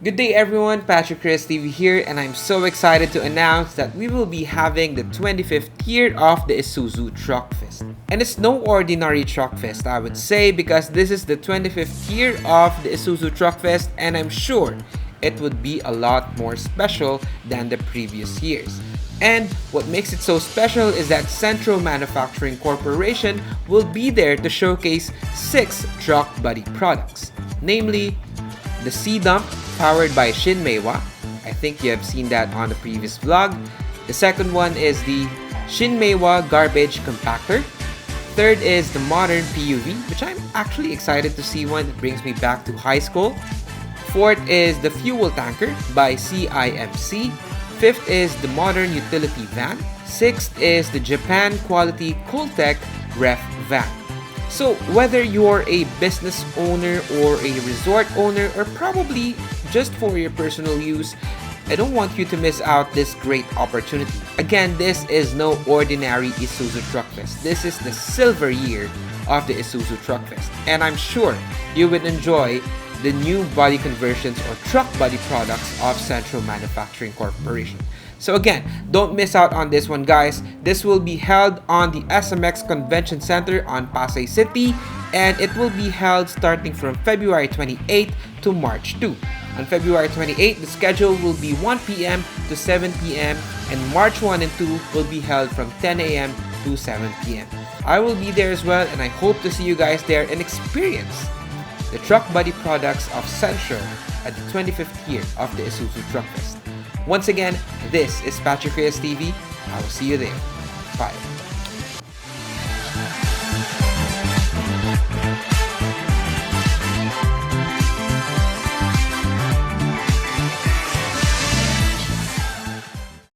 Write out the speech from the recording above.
Good day everyone, Patrick Chris TV here, and I'm so excited to announce that we will be having the 25th year of the Isuzu Truck Fest. And it's no ordinary truck fest, I would say, because this is the 25th year of the Isuzu Truck Fest, and I'm sure it would be a lot more special than the previous years. And what makes it so special is that Centro Manufacturing Corporation will be there to showcase 6 truck body products, namely the C-Dump powered by Shinmeiwa. I think you have seen that on the previous vlog. The second one is the Shinmeiwa Garbage Compactor. Third is the modern PUV, which I'm actually excited to see one. It brings me back to high school. Fourth is the Fuel Tanker by CIMC. Fifth is the modern utility van. Sixth is the Japan quality Cooltech Ref van. So whether you're a business owner or a resort owner or probably just for your personal use, I don't want you to miss out this great opportunity. Again, this is no ordinary Isuzu Truck Fest. This is the silver year of the Isuzu Truck Fest. And I'm sure you would enjoy the new body conversions or truck body products of Central Manufacturing Corporation. So again, don't miss out on this one, guys. This will be held on the SMX Convention Center on Pasay City, and it will be held starting from February 28 to March 2. On February 28, the schedule will be 1 p.m. to 7 p.m. and March 1 and 2 will be held from 10 a.m. to 7 p.m. I will be there as well, and I hope to see you guys there and experience the truck body products of Centro at the 25th year of the Isuzu Truck Fest. Once again, this is Patrick Reyes TV. I will see you there. Bye.